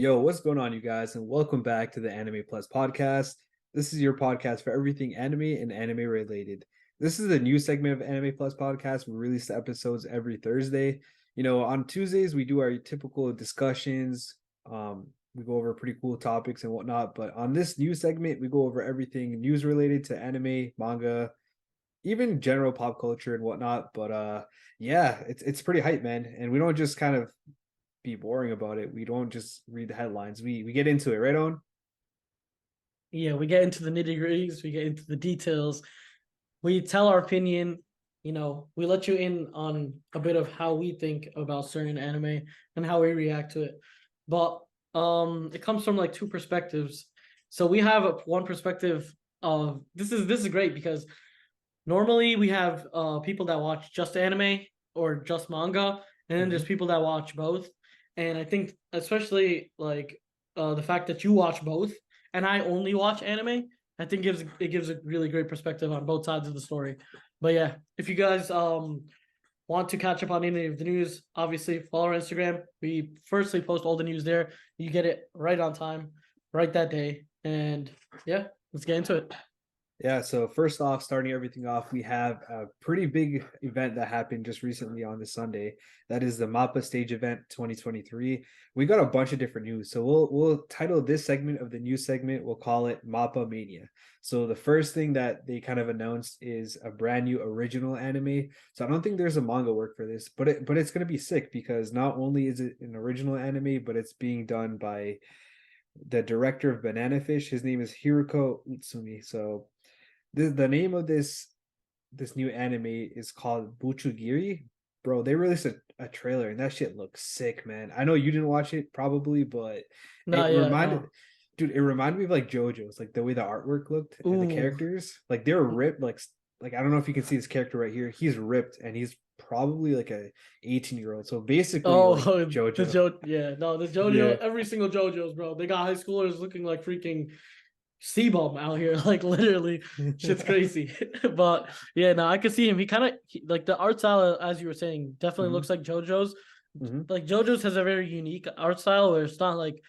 Yo, what's going on, you guys, and welcome back to the Anime Plus podcast. This is your podcast for everything anime and anime related. This is a new segment of Anime Plus podcast. We release the episodes every Thursday. On Tuesdays we do our typical discussions. We go over pretty cool topics and whatnot. But on this new segment, we go over everything news related to anime, manga, even general pop culture and whatnot. But yeah, it's pretty hype, man. And we don't just kind of be boring about it. We don't just read the headlines. We get into it, right on? Yeah, we get into the nitty-gritties, we get into the details, we tell our opinion, we let you in on a bit of how we think about certain anime and how we react to it. But it comes from like two perspectives. So we have one perspective of this is great because normally we have people that watch just anime or just manga, and then there's people that watch both. And I think especially like the fact that you watch both and I only watch anime, I think gives a really great perspective on both sides of the story. But yeah, if you guys want to catch up on any of the news, obviously follow our Instagram. We firstly post all the news there. You get it right on time, right that day. And yeah, let's get into it. Yeah, so first off, starting everything off, we have a pretty big event that happened just recently on this Sunday. That is the Mappa Stage Event 2023. We got a bunch of different news. So we'll title this segment of the news segment, we'll call it Mappa Mania. So the first thing that they kind of announced is a brand new original anime. So I don't think there's a manga work for this, but it's going to be sick because not only is it an original anime, but it's being done by the director of Banana Fish. His name is Hiroko Utsumi. So the name of this new anime is called Buchugiri. Bro, they released a trailer and that shit looks sick, man. I know you didn't watch it probably, but No, it yeah, reminded no. dude, it reminded me of like JoJo's, like the way the artwork looked and the Ooh. characters. Like they were ripped, like I don't know if you can see this character right here. He's ripped and he's probably like a 18-year-old. So basically Oh, like the JoJo. Jo yeah, no, the Yeah. JoJo, every single JoJo's, bro. They got high schoolers looking like freaking C-bomb out here, like literally, shit's crazy. But yeah, no, I could see him. He kind of like the art style, as you were saying, definitely hmm looks like JoJo's. hmm Like JoJo's has a very unique art style where it's not like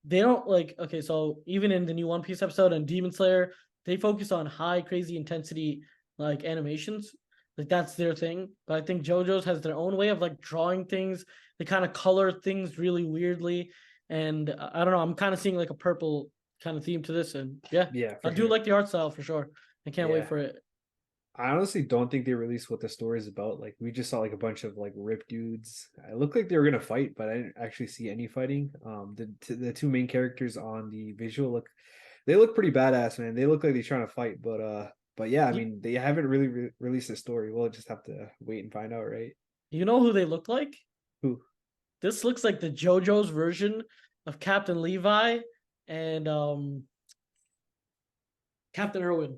they don't like okay, so even in the new One Piece episode and Demon Slayer, they focus on high, crazy intensity like animations. Like that's their thing. But I think JoJo's has their own way of like drawing things. They kind of color things really weirdly. And I don't know, I'm kind of seeing like a purple kind of theme to this. And yeah, Yeah, I for do sure. like the art style for sure. I can't wait Yeah. for it. I honestly don't think they released what the story is about. Like we just saw like a bunch of like ripped dudes. It looked like they were gonna fight, but I didn't actually see any fighting. The two main characters on the visual look pretty badass, man. They look like they're trying to fight, but yeah, I You, mean they haven't really released the story. We'll just have to wait and find out, right? you know who they look like? Who? This looks like the JoJo's version of Captain Levi and Captain Irwin,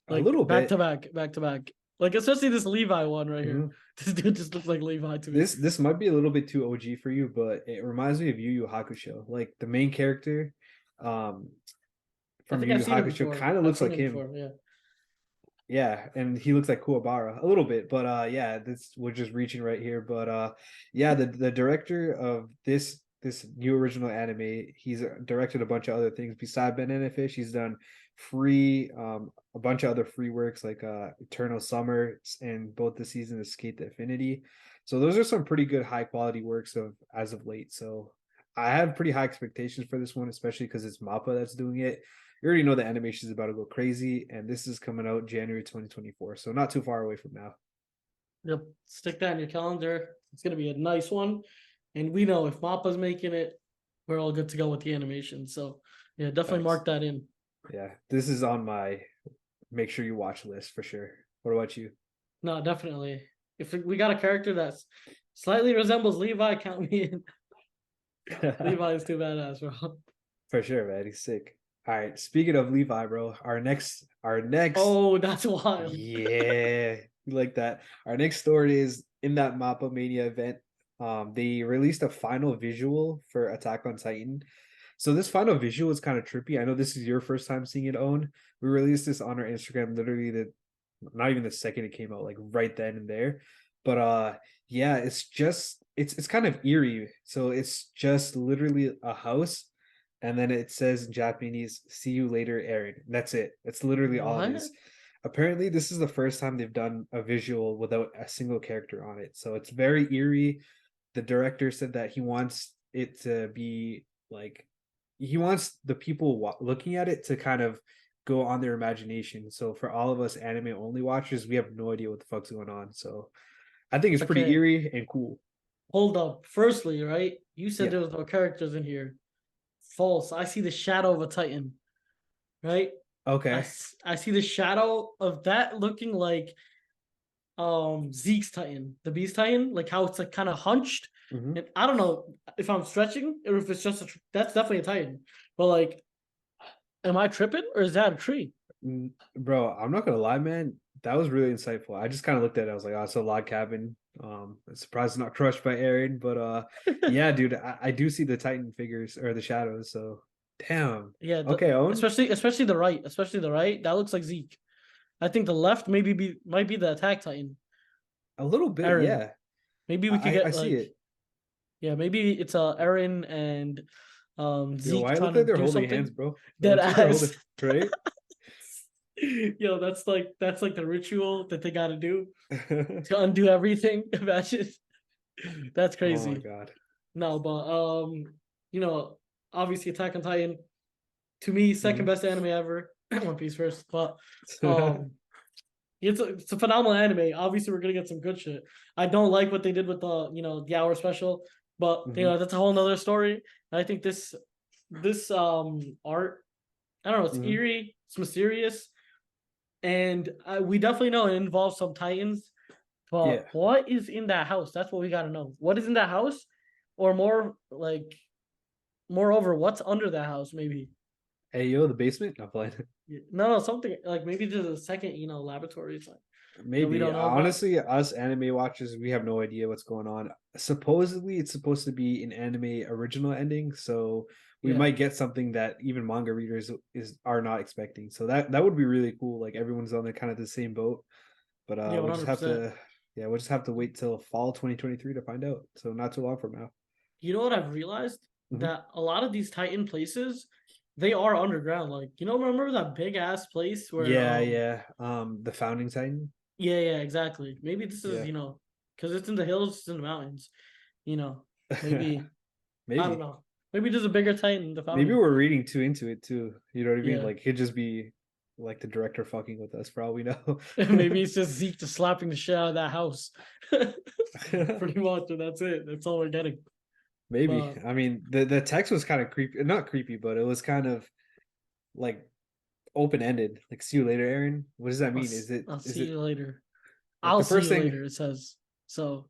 A like little back to bit. back, back to back. Like especially this Levi one right here. Mhm. This dude just looks like Levi to me. This might be a little bit too OG for you, but it reminds me of Yu Yu Hakusho. Like the main character, um, I from think Yu I've Yu seen him Hakusho before. kind of I've looks seen like him him. before. Yeah. Yeah, and he looks like Kuwabara a little bit, but yeah, this we're just reaching right here. But yeah, the director of this new original anime, he's directed a bunch of other things besides Banana Fish. He's done a bunch of other free works like Eternal Summer and both the season of Skate the Affinity. So those are some pretty good high quality works of as of late. So I have pretty high expectations for this one, especially because it's Mappa that's doing it. You already know the animation is about to go crazy, and this is coming out January 2024, so not too far away from now. Yep. Stick that in your calendar. It's gonna be a nice one. And we know if Mappa's making it, we're all good to go with the animation. So yeah, definitely Facts. mark that in. Yeah, this is on my make sure you watch list for sure. What about you? No, definitely. If we got a character that's slightly resembles Levi, count me in. Levi is too badass, bro. For sure, man. He's sick. All right. Speaking of Levi, bro, our next, Oh, that's wild. yeah, you like that. Our next story is in that Mappa Mania event. They released a final visual for Attack on Titan. So this final visual is kind of trippy. I know this is your first time seeing it, Own. We released this on our Instagram literally the not even the second it came out, like right then and there. But yeah, it's just it's kind of eerie. So it's just literally a house, and then it says in Japanese, "See you later, Aaron." That's it. That's literally all it What? is. Apparently, this is the first time they've done a visual without a single character on it. So it's very eerie. The director said that he wants it to be like he wants the people looking at it to kind of go on their imagination. So for all of us anime only watchers, we have no idea what the fuck's going on. So I think it's pretty Okay, eerie and cool. hold up. Firstly, right? You said Yeah. there was no characters in here. False. I see the shadow of a Titan, right? Okay. I see the shadow of that looking like Zeke's Titan, the Beast Titan, like how it's like kind of hunched. Hmm. And I don't know if I'm stretching or if it's just that's definitely a Titan. But like, am I tripping or is that a tree? Bro, I'm not gonna lie, man. That was really insightful. I just kind of looked at it. I was like, oh, it's a log cabin. I'm surprised it's not crushed by Aaron, but yeah, dude, I do see the Titan figures or the shadows. So damn. Yeah, Okay, Owen. especially the right, especially the right. That looks like Zeke. I think the left might be the attack Titan, A little bit, Aaron. yeah. Maybe we could I get see like it. yeah, maybe it's Aaron and Yo, Zeke why it trying look to like they're do holding something hands, bro? It dead looks like they're ass. holding, right? Yo, that's like the ritual that they got to do to undo everything. Imagine that's Oh my crazy. god. No, but you know, obviously Attack on Titan to me second Mhm. best anime ever. One Piece first, but um, it's a phenomenal anime. Obviously, we're gonna get some good shit. I don't like what they did with the hour special, but Mhm. that's a whole nother story. I think this art, I don't know, it's Mhm. eerie, it's mysterious, and we definitely know it involves some titans. Yeah. But what is in that house? That's what we got to know. What is in that house, or more like, moreover, what's under that house? Maybe Hey, yo, the basement? Not playing. no, something like maybe there's a second, laboratory. It's like that we Maybe. don't know about. Honestly, us anime watchers, we have no idea what's going on. Supposedly, it's supposed to be an anime original ending, so we Yeah, might get something that even manga readers is are not expecting. So that would be really cool. Like everyone's on the kind of the same boat. But yeah, one we'll just hundred have percent. to yeah, we'll just have to wait till fall 2023 to find out. So not too long from now. You know what I've realized? Hmm. That a lot of these Titan places, they are underground. Like, remember that big ass place where Yeah, yeah. The Founding Titan. yeah, yeah, exactly. Maybe this is, Yeah. because it's in the hills, it's in the mountains, you know. Maybe I don't Maybe. know. Maybe there's a bigger Titan, the Maybe founding. we're reading too into it too. You know what I mean? Yeah. Like he'd just be like the director fucking with us for all we know. Maybe it's just Zeke just slapping the shit out of that house. Pretty much, and that's it. That's all we're getting. Maybe. But I mean, the text was kind of creepy, not creepy, but it was kind of like open ended. Like, see you later, Aaron. What does that mean? I'll Is see it you later. like I'll the see first you thing? later, it says. So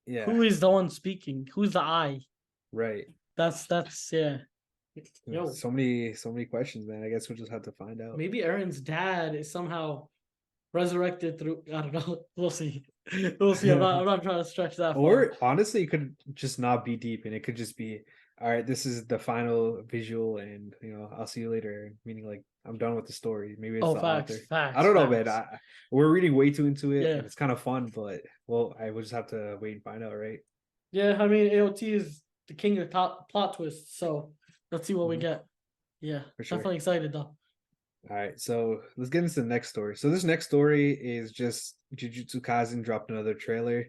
Yeah, who is the one speaking? Who's the I? right. That's yeah. Yo, So many questions, man. I guess we'll just have to find out. maybe Aaron's dad is somehow resurrected through. I don't know. We'll see. We'll see. I'm not trying to stretch that far. Or honestly, it could just not be deep, and it could just be, all right, this is the final visual, and I'll see you later. Meaning, like, I'm done with the story. Maybe it's Oh, the facts, author. I facts, don't know, man. facts. We're reading way too into it, Yeah, and it's kind of fun, but well, I will just have to wait and find out, right? yeah. I mean, AOT is the king of top plot twists. So let's see what we Mhm, get. Yeah, for sure. definitely excited though. All right, so let's get into the next story. So this next story is just Jujutsu Kaisen dropped another trailer,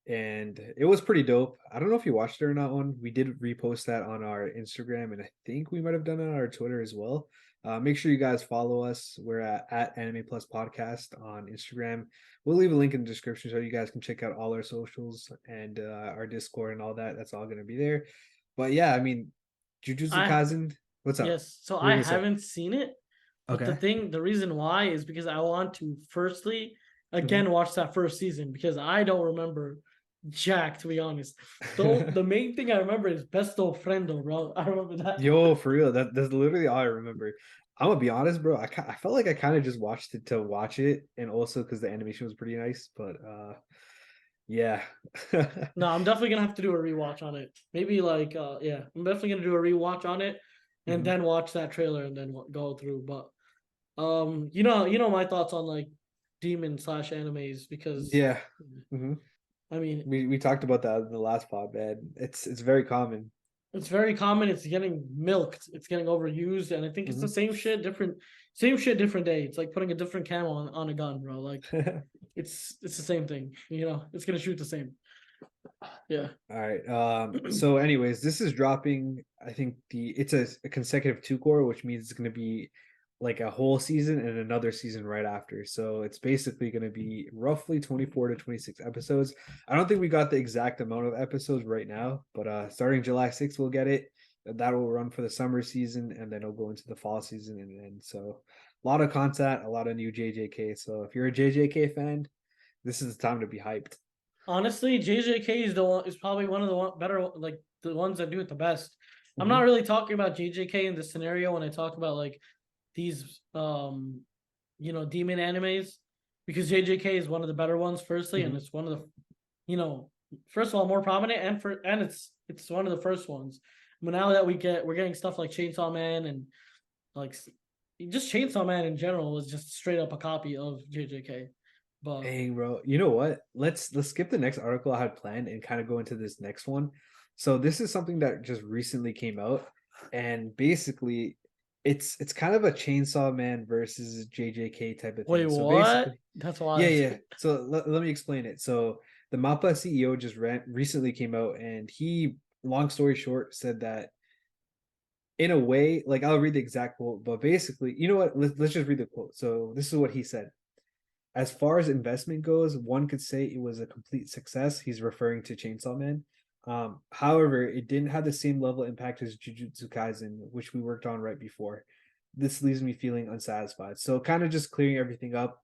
and it was pretty dope. I don't know if you watched it or not. One we did repost that on our Instagram, and I think we might have done it on our Twitter as well. Make sure you guys follow us. We're at Anime Plus Podcast on Instagram. We'll leave a link in the description so you guys can check out all our socials and our Discord and all that. That's all going to be there. But yeah, I mean, Jujutsu I Kaisen. What's up? Yes, so What are I you gonna say? haven't seen it, but Okay. the reason why is because I want to firstly Mhm. again watch that first season because I don't remember Jack, to be honest. Though the main thing I remember is Besto Friendo, bro. I remember that. Yo, for real, that's literally all I remember. I'm gonna be honest, bro. I felt like I kind of just watched it to watch it, and also because the animation was pretty nice. But yeah. No, I'm definitely gonna have to do a rewatch on it. Maybe like yeah, I'm definitely gonna do a rewatch on it and Mhm. then watch that trailer and then go through. But my thoughts on like demon slash animes because Yeah. Hmm. I mean, We talked about that in the last pod, man. It's very common. it's very common. It's getting milked. It's getting overused, and I think it's the Mhm. same shit, different day. It's like putting a different camo on a gun, bro. Like it's the same thing. You know, it's gonna shoot the same. Yeah. All right. So anyways, this is dropping, I think it's a consecutive two core, which means it's gonna be like a whole season and another season right after. So it's basically gonna be roughly 24 to 26 episodes. I don't think we got the exact amount of episodes right now, but starting July 6th, we'll get it. That will run for the summer season and then it'll go into the fall season and then so a lot of content, a lot of new JJK. So if you're a JJK fan, this is the time to be hyped. Honestly, JJK is probably one of the better, like the ones that do it the best. I'm not Mhm. really talking about JJK in this scenario when I talk about like these demon animes, because JJK is one of the better ones, firstly, and Mhm. it's one of the, first of all, more prominent, and it's one of the first ones. But now that we're getting stuff like Chainsaw Man and like just Chainsaw Man in general is just straight up a copy of JJK. But Dang, bro. You know what? Let's skip the next article I had planned and kind of go into this next one. So this is something that just recently came out, and basically it's kind of a Chainsaw Man versus JJK type of wait, thing. So what? basically, That's yeah, wild. yeah. So let me explain it. So the Mappa CEO just recently came out and he, long story short, said that in a way, like I'll read the exact quote, but basically, you know what? Let's just read the quote. So this is what he said. As far as investment goes, one could say it was a complete success. He's referring to Chainsaw Man. However, it didn't have the same level of impact as Jujutsu Kaisen, which we worked on right before. This leaves me feeling unsatisfied. So, kind of just clearing everything up.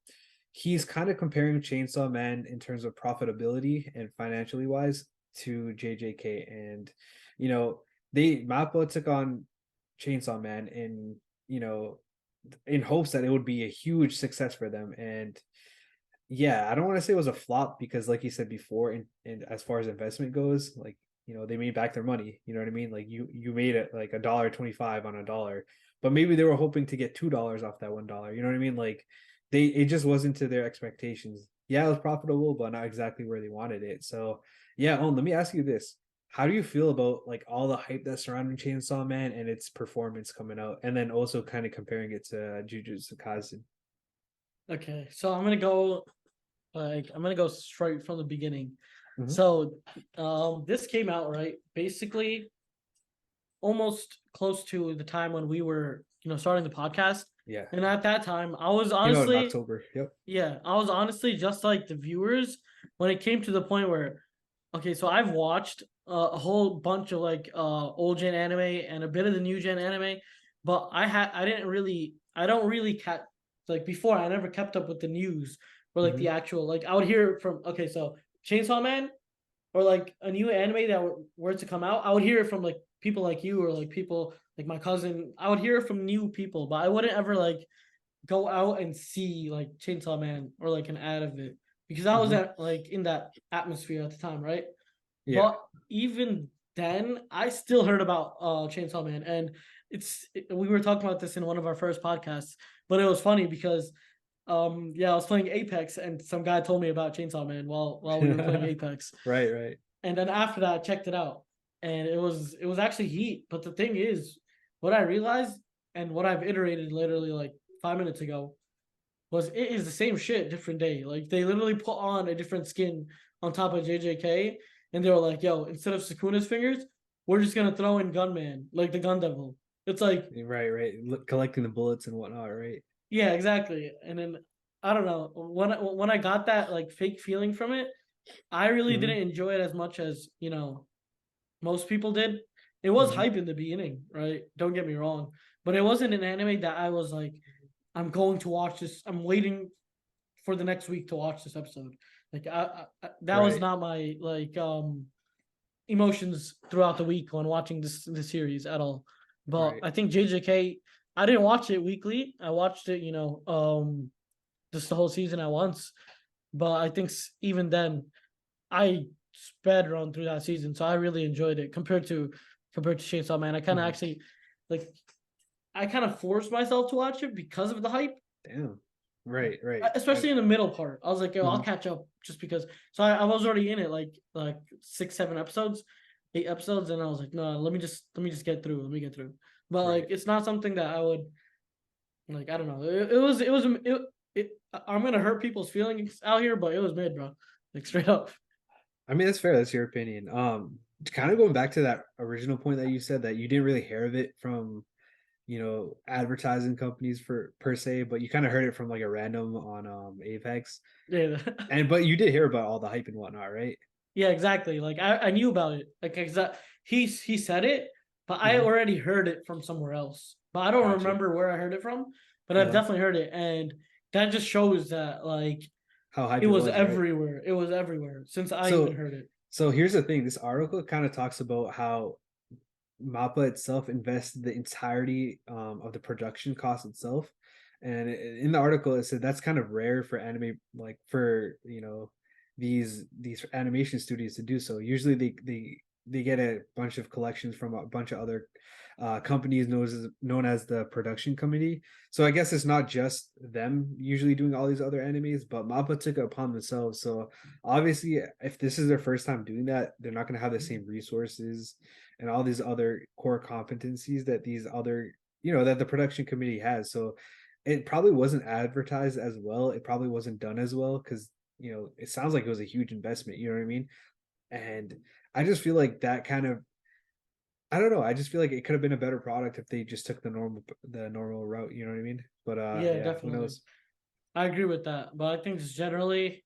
He's kind of comparing Chainsaw Man in terms of profitability and financially wise to JJK. And, you know, Mappa took on Chainsaw Man in hopes that it would be a huge success for them. And yeah, I don't want to say it was a flop because, like you said before, and as far as investment goes, like they made back their money. You know what I mean? Like you made it like $1.25 on a dollar, but maybe they were hoping to get $2 off that $1. You know what I mean? Like it just wasn't to their expectations. Yeah, it was profitable, but not exactly where they wanted it. So yeah, let me ask you this: how do you feel about like all the hype that's surrounding Chainsaw Man and its performance coming out, and then also kind of comparing it to Jujutsu Kaisen? Okay, so I'm gonna go straight from the beginning. Mhm. So this came out right basically almost close to the time when we were, starting the podcast. Yeah, And at that time, I was came out in honestly, October. Yep. yeah, I was honestly just like the viewers when it came to the point where, okay, so I've watched a whole bunch of like old gen anime and a bit of the new gen anime, but I don't really like before I never kept up with the news or like the Mhm. actual, like I would hear from, okay, so Chainsaw Man or like a new anime that were to come out, I would hear it from like people like you or like people like my cousin. I would hear it from new people, but I wouldn't ever like go out and see like Chainsaw Man or like an ad of it because I was Mhm. at like in that atmosphere at the time, right? Yeah. But even then, I still heard about Chainsaw Man, and we were talking about this in one of our first podcasts, but it was funny because yeah, I was playing Apex and some guy told me about Chainsaw Man while we were playing Apex. Right, right. And then after that, I checked it out, and it was actually heat. But the thing is, what I realized and what I've iterated literally like 5 minutes ago was it is the same shit, different day. Like they literally put on a different skin on top of JJK, and they were like, "Yo, instead of Sukuna's fingers, we're just gonna throw in Gunman, like the Gun Devil." It's like, Right, right. Collecting the bullets and whatnot, right? yeah, exactly. And then I don't know when I got that like fake feeling from it, I really Hmm. didn't enjoy it as much as most people did. It was Hmm. hype in the beginning, right? Don't get me wrong, but it wasn't an anime that I was like, I'm going to watch this. I'm waiting for the next week to watch this episode. Like that was Right, not my like emotions throughout the week when watching this series at all. But right. I think JJK, I didn't watch it weekly. I watched it, just the whole season at once. But I think even then, I sped run through that season, so I really enjoyed it compared to Chainsaw Man. I kind of Hmm. actually like I kind of forced myself to watch it because of the hype. Damn. Right, right. Especially in the middle part. I was like, yo, I'll Mhm. catch up just because. So I was already in it, like 6, 7 episodes, 8 episodes, and I was like, no, let me just get through. Let me get through. But like, Right. it's not something that I would like. I don't know. I'm gonna hurt people's feelings out here, but it was mid, bro. Like straight up. I mean, that's fair. That's your opinion. Kind of going back to that original point that you said that you didn't really hear of it from, advertising companies for per se, but you kind of heard it from like a random on Apex. Yeah. And but you did hear about all the hype and whatnot, right? Yeah, exactly. Like I knew about it. Like he said it, but I Hmm. already heard it from somewhere else. But I don't Gotcha. remember where I heard it from. But I've Uh-huh. definitely heard it, and that just shows that like How it hype it was was, right? everywhere. It was everywhere since I even So heard it. so here's the thing. This article kind of talks about how Mappa itself invested the entirety of the production cost itself. And in the article, it said that's kind of rare for anime, like for these animation studios to do so. Usually, they get a bunch of collections from a bunch of other companies known as the production committee. So I guess it's not just them usually doing all these other animes, but Mappa took it upon themselves. So obviously, if this is their first time doing that, they're not going to have the same resources and all these other core competencies that these other that the production committee has. So it probably wasn't advertised as well. It probably wasn't done as well because it sounds like it was a huge investment. You know what I mean? And I just feel like that kind of I don't know. I just feel like it could have been a better product if they just took the normal route. You know what I mean? But Yeah, yeah, who definitely. knows? I agree with that. But I think just generally,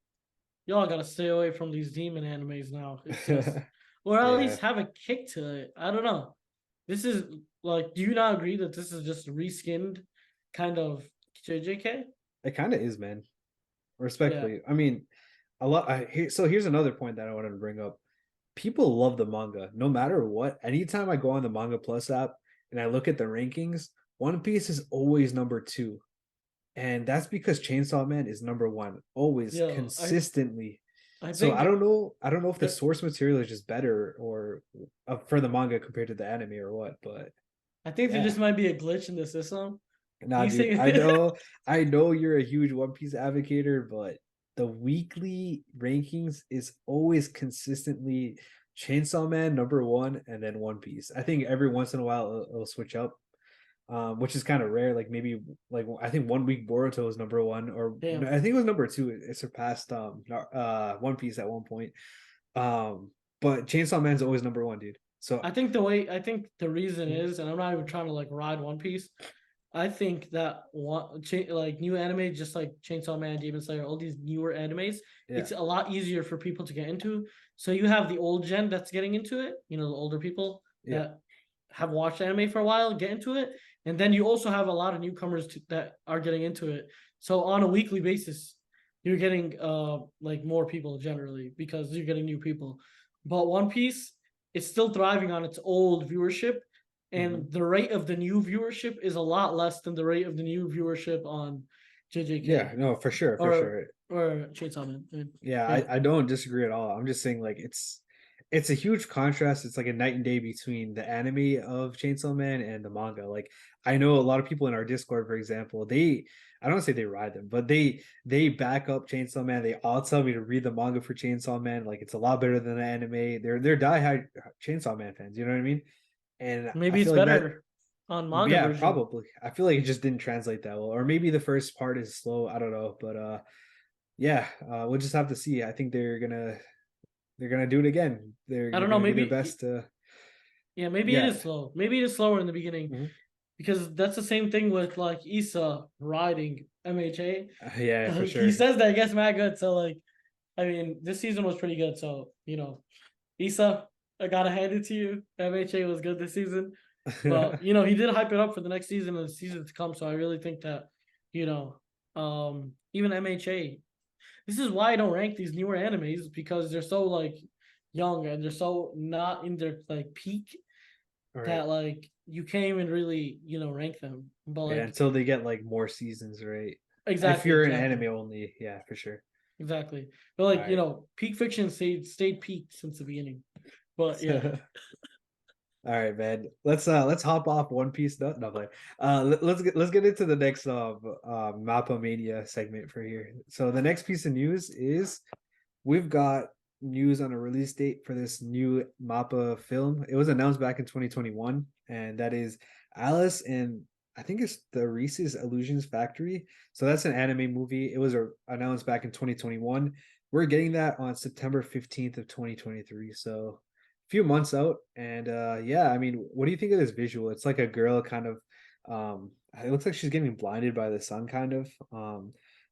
y'all gotta stay away from these demon animes now. It's just, or at Yeah, least have a kick to it. I don't know. This is like, do you not agree that this is just reskinned kind of JJK? it kind of is, man. Yeah. Respectfully, I mean, a lot. So here's another point that I wanted to bring up. People love the manga no matter what. Anytime I go on the Manga Plus app and I look at the rankings, One Piece is always number two. And that's because Chainsaw Man is number one, always Yo, consistently. I So think I don't know if the that source material is just better or for the manga compared to the anime or what, but I think there yeah. just might be a glitch in the system. Nah, You dude, say I know you're a huge One Piece advocator, but the weekly rankings is always consistently Chainsaw Man number one, and then One Piece. I think every once in a while it'll switch up, which is kind of rare. Like maybe like I think 1 week Boruto was number one, or no, damn. I think it was number two. It surpassed One Piece at one point. But Chainsaw Man's always number one, dude. So I think the reason is, and I'm not even trying to like ride One Piece. I think that like new anime, just like Chainsaw Man, Demon Slayer, all these newer animes, yeah, it's a lot easier for people to get into. So you have the old gen that's getting into it, the older people yeah, that have watched anime for a while get into it, and then you also have a lot of newcomers that are getting into it. So on a weekly basis, you're getting like more people generally because you're getting new people. But One Piece is still thriving on its old viewership, hmm, and the rate of the new viewership is a lot less than the rate of the new viewership on yeah. JJK No, for sure, for or sure. Chainsaw Man. Yeah, Yeah, I don't disagree at all. I'm just saying like it's a huge contrast. It's like a night and day between the anime of Chainsaw Man and the manga. Like I know a lot of people in our Discord, for example, I don't say they ride them, but they back up Chainsaw Man. They all tell me to read the manga for Chainsaw Man. Like it's a lot better than the anime. They're diehard Chainsaw Man fans. You know what I mean? And I maybe it's feel like that. better on manga Yeah, version. probably. I feel like it just didn't translate that well, or maybe the first part is slow. I don't know, but yeah, we'll just have to see. I think they're gonna do it again. They're I they're don't know. gonna do their Maybe best to yeah, maybe it is yeah. slow. Maybe it is slower in the beginning Mhm. because that's the same thing with like Issa riding MHA. Yeah, for He sure. says that it gets mad good. So like, I mean, this season was pretty good. So Issa, I gotta hand it to you. MHA was good this season, but he did hype it up for the next season and the season to come. So I really think that, even MHA. This is why I don't rank these newer animes because they're so like young and they're so not in their like peak All right. that like you can't even really rank them. But Yeah, like until they get like more seasons, right? If exactly, you're an exactly, anime only, yeah, for sure. exactly. But All like right. peak fiction stayed peaked since the beginning. But yeah, All right, man. Let's hop off One Piece. No, play. Let's get into the next Mappa Mania segment for here. So the next piece of news is we've got news on a release date for this new Mappa film. It was announced back in 2021, and that is Alice and I think it's the Reese's Illusions Factory. So that's an anime movie. It was announced back in 2021. We're getting that on September 15th of 2023. So a few months out. And yeah, I mean, what do you think of this visual? It's like a girl kind of it looks like she's getting blinded by the sun kind of.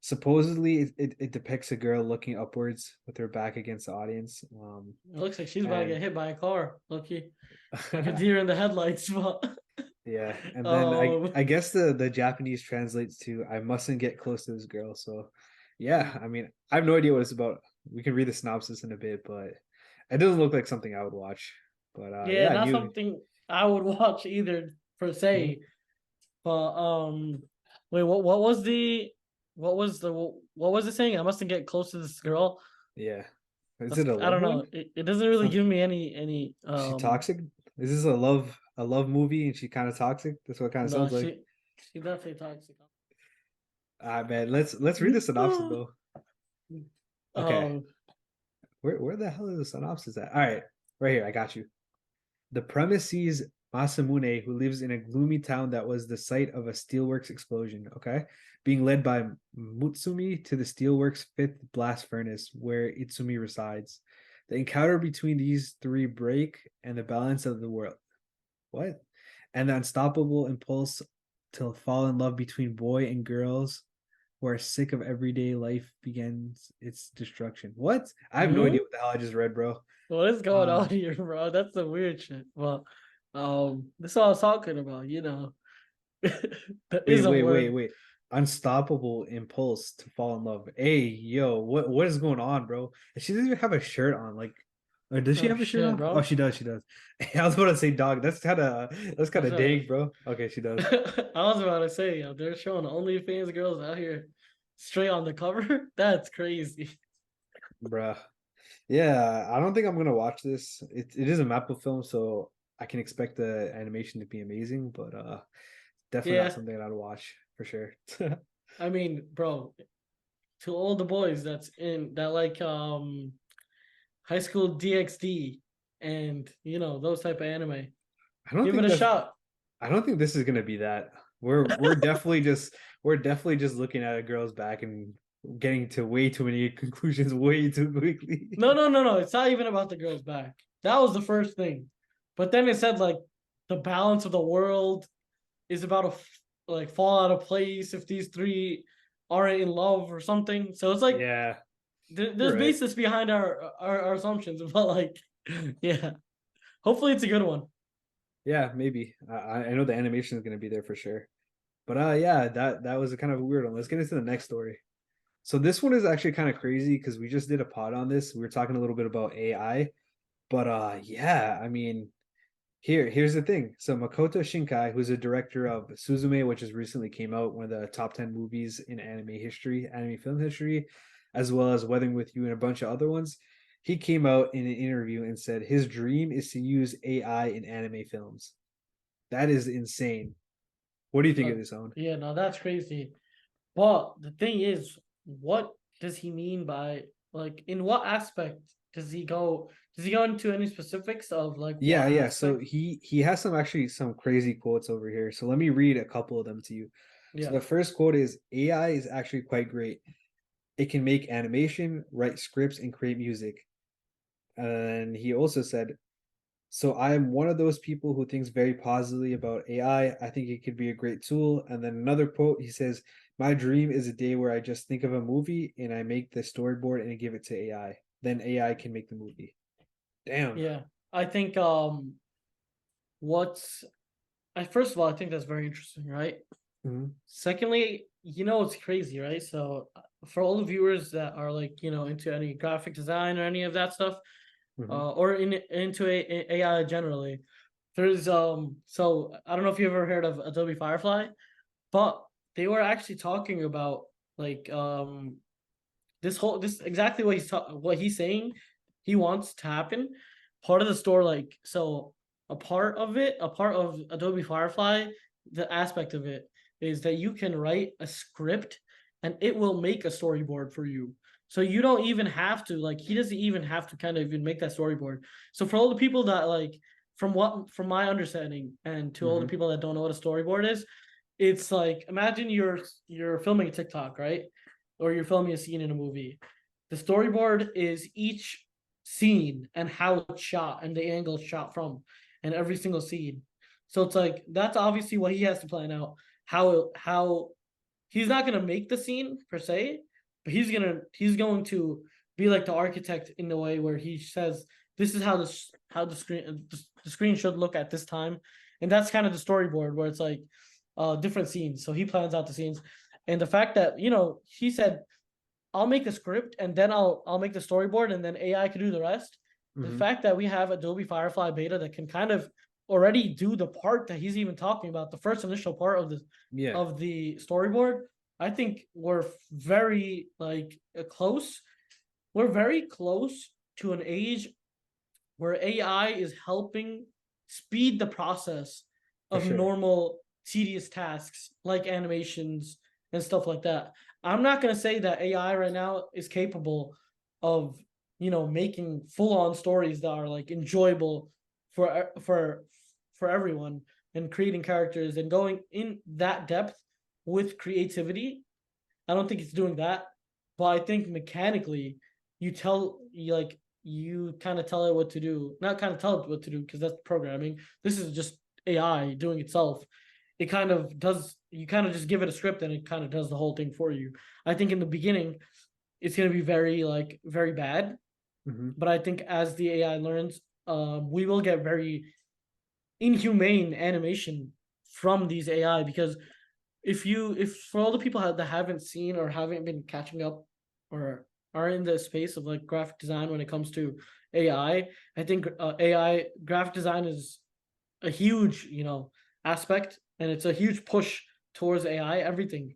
Supposedly it depicts a girl looking upwards with her back against the audience. It looks like she's about to get hit by a car. Lucky, like a And deer in the headlights. But yeah, and then I um, guess the Japanese translates to I mustn't get close to this girl. So yeah, I mean, I have no idea what it's about. We can read the synopsis in a bit, but it doesn't look like something I would watch. But yeah, yeah, not new. something I would watch either per se. Mhm. But wait, what was the what was it saying? I mustn't get close to this girl. Yeah. Is That's, it a I love don't one? know. It doesn't really Some give me any Is she toxic? Is this a love movie and she kind of toxic? That's what it kind of no, sounds like. she definitely toxic. Ah man, let's read the synopsis though. Okay. Um, Where the hell is the synopsis at? All right, right here, I got you. The premise sees Masamune, who lives in a gloomy town that was the site of a steelworks explosion, okay? Being led by Mutsumi to the steelworks fifth blast furnace where Itsumi resides. The encounter between these three break and the balance of the world. What? And the unstoppable impulse to fall in love between boy and girls who are sick of everyday life begins its destruction. What? I have no idea hmm? what the hell I just read, bro. What is going on Um, here, bro? That's the weird shit. Well, this is what I was talking about. The ism word. wait. Unstoppable impulse to fall in love. Hey, yo, what is going on, bro? And she doesn't even have a shirt on. Like, or does she Oh have a shirt shit, on? Oh, bro. she does. She does. I was about to say, dog. That's kind That's of what dang, bro. Okay, she does, I was about to say. Yo, they're showing OnlyFans girls out here straight on the cover. That's crazy. bruh. Yeah, I don't think I'm gonna watch this. It is a Mappa film, so I can expect the animation to be amazing, but definitely not Yeah, something that I'd watch for sure. I mean, bro, to all the boys that's in that like High School DxD and those type of anime, I don't give it think a that's shot. I don't think this is gonna be that. We're definitely just looking at a girl's back and getting to way too many conclusions way too quickly. No, no, no, no. It's not even about the girl's back. That was the first thing. But then it said like the balance of the world is about to like fall out of place if these three aren't in love or something. So it's like Yeah, you're there's right. basis behind our assumptions, but like yeah. Hopefully it's a good one. Yeah, maybe. I know the animation is gonna be there for sure. But yeah, that was a kind of a weird one. Let's get into the next story. So this one is actually kind of crazy because we just did a pod on this. We were talking a little bit about AI, but yeah, I mean, here's the thing. So Makoto Shinkai, who's a director of Suzume, which has recently came out, one of the top 10 movies in anime history, anime film history, as well as Weathering with You and a bunch of other ones. He came out in an interview and said his dream is to use AI in anime films. That is insane. What do you think of this, Owen? Yeah, no, that's crazy. But the thing is, what does he mean by like in what aspect does he go? Does he go into any specifics of like Yeah, what yeah. So aspect? he has some crazy quotes over here. So let me read a couple of them to you. So Yeah, the first quote is AI is actually quite great. It can make animation, write scripts, and create music. And he also said, so I am one of those people who thinks very positively about AI. I think it could be a great tool. And then another quote, he says, my dream is a day where I just think of a movie and I make the storyboard and I give it to AI. Then AI can make the movie. Damn. yeah. I think what's I first of all, I think that's very interesting, right? Mhm. Secondly, it's crazy, right? So for all the viewers that are like, into any graphic design or any of that stuff, Mhm. or into AI generally, there's so I don't know if you ever heard of Adobe Firefly, but they were actually talking about like this exactly what what he's saying he wants to happen. Part of the store, like so. a part of it, a part of Adobe Firefly, the aspect of it is that you can write a script and it will make a storyboard for you. So you don't even have to like he doesn't even have to kind of even make that storyboard. So for all the people that like from my understanding and to all the Mm-hmm. people that don't know what a storyboard is, it's like imagine you're filming a TikTok, right? Or you're filming a scene in a movie. The storyboard is each scene and how it's shot and the angle it's shot from and every single scene. So it's like that's obviously what he has to plan out. How he's not gonna make the scene per se, but he's going to be like the architect in the way where he says this is how the screen should look at this time, and that's kind of the storyboard where it's like different scenes. So he plans out the scenes, and the fact that he said I'll make the script and then I'll make the storyboard and then AI can do the rest. The Mm-hmm. fact that we have Adobe Firefly beta that can kind of already do the part that he's even talking about, the first initial part Yeah, of the storyboard, I think we're very like close. We're very close to an age where AI is helping speed the process for of sure. normal tedious tasks like animations and stuff like that. I'm not going to say that AI right now is capable of, making full-on stories that are like enjoyable for everyone and creating characters and going in that depth with creativity. I don't think it's doing that, but I think mechanically you kind of tell it what to do. Not kind of tell it what to do because that's programming. This is just AI doing itself. It kind of does. You kind of just give it a script and it kind of does the whole thing for you. I think in the beginning, it's gonna be very bad. Mm-hmm. But I think as the AI learns, we will get very inhumane animation from these AI because if for all the people that haven't seen or haven't been catching up or are in the space of like graphic design when it comes to I think AI graphic design is a huge aspect and it's a huge push towards AI. Everything,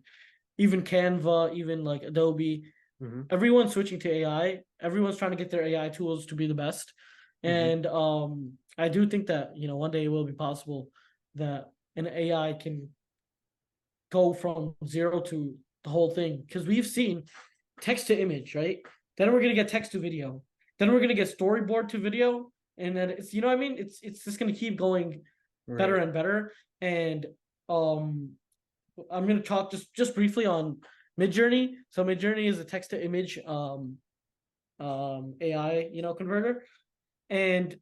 even Canva, even like Adobe, Mm-hmm. everyone's switching to AI. Everyone's trying to get their AI tools to be the best, Mm-hmm. and I do think that one day it will be possible that an AI can go from zero to the whole thing because we've seen text to image, right? Then we're gonna get text to video. Then we're gonna get storyboard to video, and then it's what I mean. It's just gonna keep going better Right. and better. And um, I'm gonna talk just briefly on Midjourney. So Midjourney is a text to image AI converter, and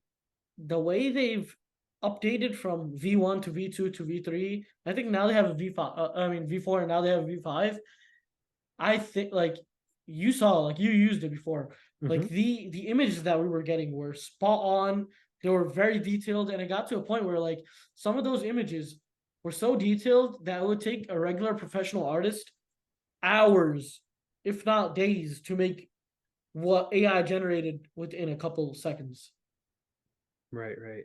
the way they've updated from V1 to V2 to V3, I think now they have a V5. I mean V4, and now they have a V5. I think like you saw, like you used it before. Mm-hmm. Like the images that we were getting were spot on. They were very detailed, and it got to a point where like some of those images were so detailed that it would take a regular professional artist hours, if not days, to make what AI generated within a couple seconds. Right, right.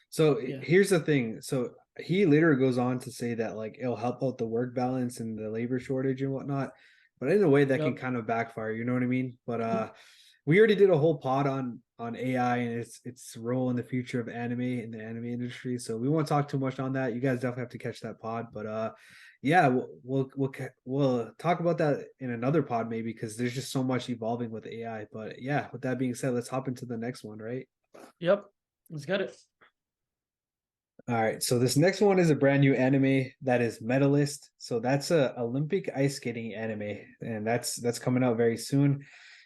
So Yeah. here's the thing. So he later goes on to say that like it'll help out the work balance and the labor shortage and whatnot, but in a way that can Yep. kind of backfire. You know what I mean? But we already did a whole pod on AI and its role in the future of anime in the anime industry. So we won't talk too much on that. You guys definitely have to catch that pod. But yeah, we'll talk about that in another pod maybe because there's just so much evolving with AI. But yeah, with that being said, let's hop into the next one, right? Yep. Let's get it. All right, so this next one is a brand new anime that is Medalist. So that's a Olympic ice skating anime, and that's coming out very soon.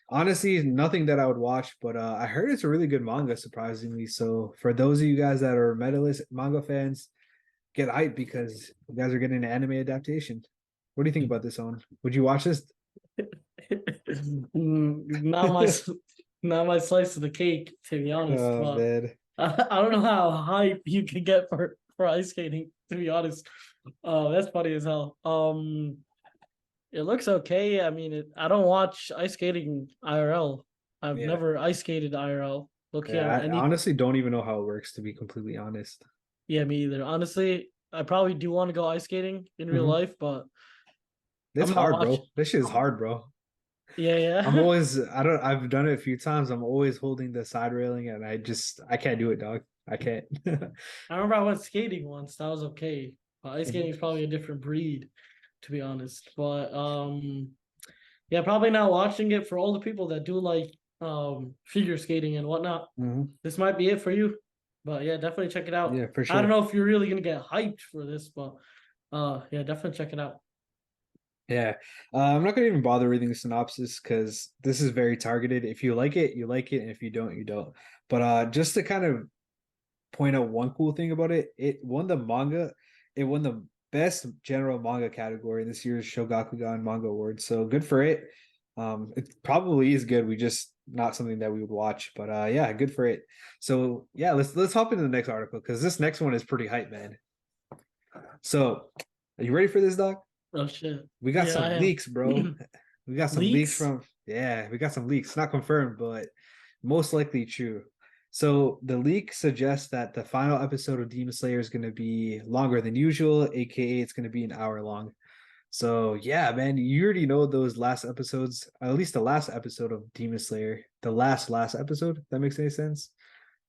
Honestly, nothing that I would watch, but I heard it's a really good manga, surprisingly. So for those of you guys that are Medalist manga fans, get hyped because you guys are getting an anime adaptation. What do you think about this one? Would you watch this? not my not my slice of the cake, to be honest. Oh But man. I don't know how hype you can get for ice skating, to be honest. That's funny as hell. It looks okay. I mean, I don't watch ice skating IRL. I've Yeah. never ice skated IRL. Look Yeah, here, I any honestly don't even know how it works, to be completely honest. yeah, me either. Honestly, I probably do want to go ice skating in real Mhm. life, but It's I'm not hard, watching. bro. This shit is hard, bro. Yeah, I'm yeah. always I don't I've done it a few times. I'm always holding the side railing and I can't do it, dog. I can't. I remember I went skating once. That was okay. Ice skating Mhm. is probably a different breed, to be honest. But yeah, probably not watching it for all the people that do like figure skating and whatnot. Mhm. This might be it for you. But yeah, definitely check it out. Yeah, for I don't sure. know if you're really gonna get hyped for this, but yeah, definitely check it out. Yeah. I'm not gonna even bother reading the synopsis because this is very targeted. If you like it, you like it, and if you don't, you don't. But just to kind of point out one cool thing about it, it won the best general manga category in this year's Shogakukan Manga Awards. So good for it. It probably is good. We just not something that we would watch, but yeah, good for it. So yeah, let's hop into the next article because this next one is pretty hype, man. So are you ready for this, Doc? Oh shit. We got Yeah, I some am. leaks, bro. We got some leaks Leaks? from, yeah, we got some leaks. Not confirmed, but most likely true. So the leak suggests that the final episode of Demon Slayer is going to be longer than usual, aka it's going to be an hour long. So yeah, man, you already know those last episodes, at least the last episode of Demon Slayer, the last episode, if that makes any sense,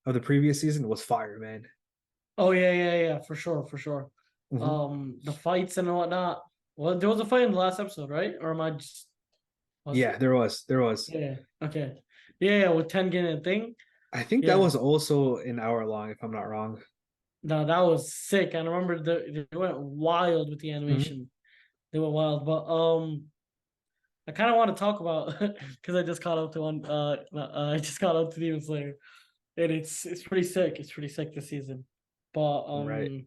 of the previous season was fire, man. Oh yeah, yeah, yeah, for sure, for sure. Mhm. The fights and whatnot. Well, there was a fight in the last episode, right? Or am I just was Yeah, there was. yeah, okay. Yeah, yeah, with Tengen and thing. I think that Yeah. was also an hour long, if I'm not wrong. No, that was sick. I remember they went wild with the Mhm. animation. They went wild. But I kind of want to talk about because I just caught up to one I just caught up to Demon Slayer. And it's pretty sick. It's pretty sick this season. But Right.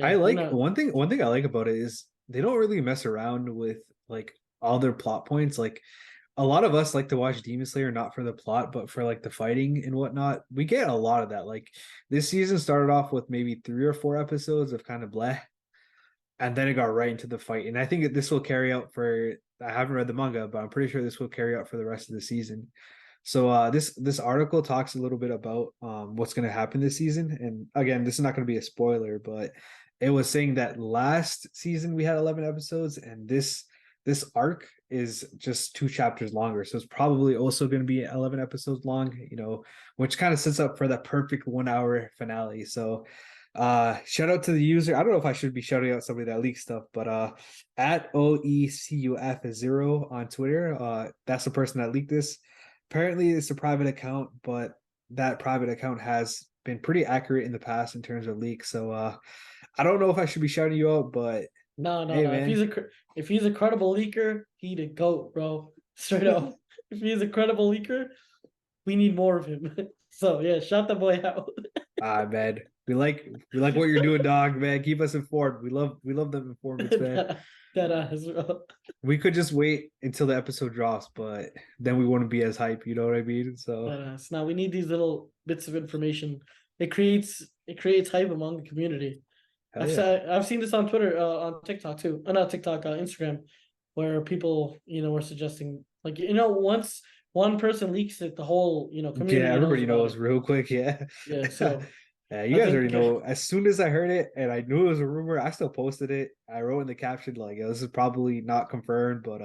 I yeah, like one thing I like about it is they don't really mess around with like all their plot points. Like a lot of us like to watch Demon Slayer not for the plot, but for like the fighting and whatnot. We get a lot of that. Like this season started off with maybe 3 or 4 episodes of kind of bleh, and then it got right into the fight. And I think that this will carry out for I haven't read the manga, but I'm pretty sure this will carry out for the rest of the season. So this article talks a little bit about what's going to happen this season, and again, this is not going to be a spoiler, but it was saying that last season we had 11 episodes, and this arc is just 2 chapters longer, so it's probably also going to be 11 episodes long, which kind of sets up for the perfect 1 hour finale. So shout out to the user. I don't know if I should be shouting out somebody that leaks stuff, but at OECUF0 on Twitter, that's the person that leaked this. Apparently it's a private account, but that private account has been pretty accurate in the past in terms of leaks. So I don't know if I should be shouting you out, but no, no, hey no. man. If he's a credible leaker, he the goat, bro. Straight up. If he's a credible leaker, we need more of him. So yeah, shout the boy out. Man. We like what you're doing, dog, man. Keep us informed. We love them informants, man. That ass, bro. We could just wait until the episode drops, but then we wouldn't be as hype, you know what I mean? So That ass. Now we need these little bits of information. It creates hype among the community. hell yeah. I've seen this on Twitter, on TikTok too. Not TikTok, Instagram, where people, were suggesting like once one person leaks it, the whole Yeah, community knows everybody about knows it. real quick, yeah. Yeah, so Yeah, you I guys already think know. As soon as I heard it and I knew it was a rumor, I still posted it. I wrote in the caption like, "Yo, this is probably not confirmed, but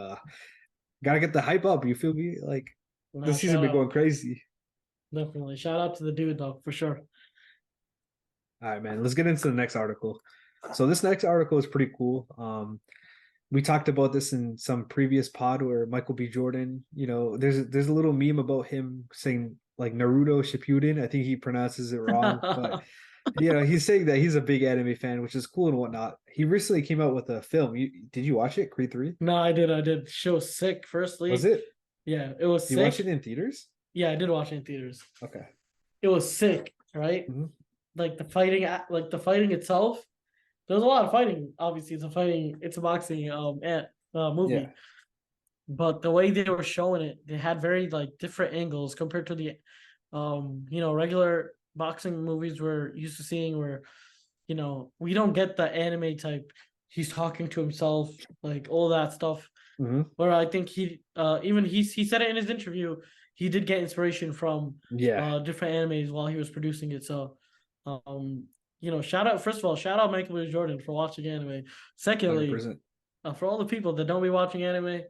gotta get the hype up." You feel me? Like nah, this season shout been out going crazy. definitely shout out to the dude though for sure. All right, man. Let's get into the next article. So this next article is pretty cool. We talked about this in some previous pod where Michael B. Jordan, there's a little meme about him saying like Naruto Shippuden. I think he pronounces it wrong, but he's saying that he's a big anime fan, which is cool and whatnot. He recently came out with a film. Did you watch it, Creed 3? No, I did. Show sick. Was Firstly, it? yeah, it was You watched it sick. in theaters? Yeah, I did watch it in theaters. Okay. It was sick, right? Mhm. Like the fighting itself. There was a lot of fighting. Obviously, it's a boxing Yeah. movie. But the way they were showing it, they had very like different angles compared to the regular boxing movies we're used to seeing where, we don't get the anime type. He's talking to himself, like all that stuff. Hmm. Where I think he said it in his interview, he did get inspiration from Yeah. different animes while he was producing it. So shout out first of all, shout out Michael B. Jordan for watching anime. Secondly, 100%. for all the people that don't be watching anime,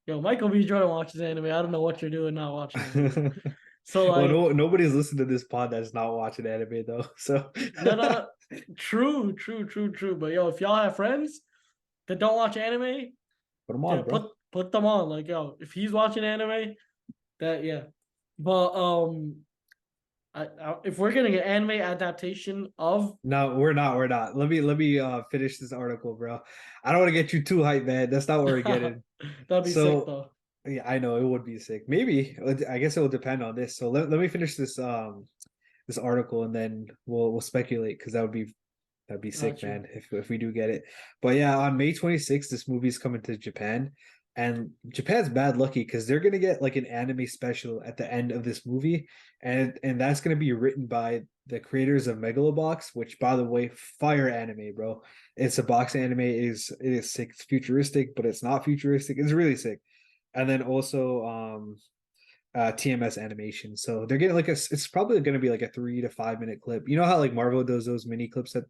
Michael B. Jordan watches anime. I don't know what you're doing not watching anime. So Well, like, nobody's listening to this pod that's not watching anime though. So no, no, no. True, true, true, true. But yo, if y'all have friends that don't watch anime, put them on, yeah, bro. put them on. Like, yo, if he's watching anime, that yeah. But if we're getting an anime adaptation of, No, we're not. We're not. Let me finish this article, bro. I don't want to get you too hyped, man. That's not where we're getting. that'd be sick So though. yeah, I know it would be sick. Maybe I guess it will depend on this. So let me finish this article and then we'll speculate because that'd be sick, Got you. man, if we do get it. But yeah, on May 26th, this movie's coming to Japan. And Japan's bad lucky because they're gonna get like an anime special at the end of this movie, and that's gonna be written by the creators of Megalobox, which by the way, fire anime, bro. It's a box anime. It is sick. It's futuristic, but it's not futuristic. It's really sick. And then also TMS animation. So they're getting like it's probably going to be like a 3 to 5 minute clip. You know how like Marvel does those mini clips at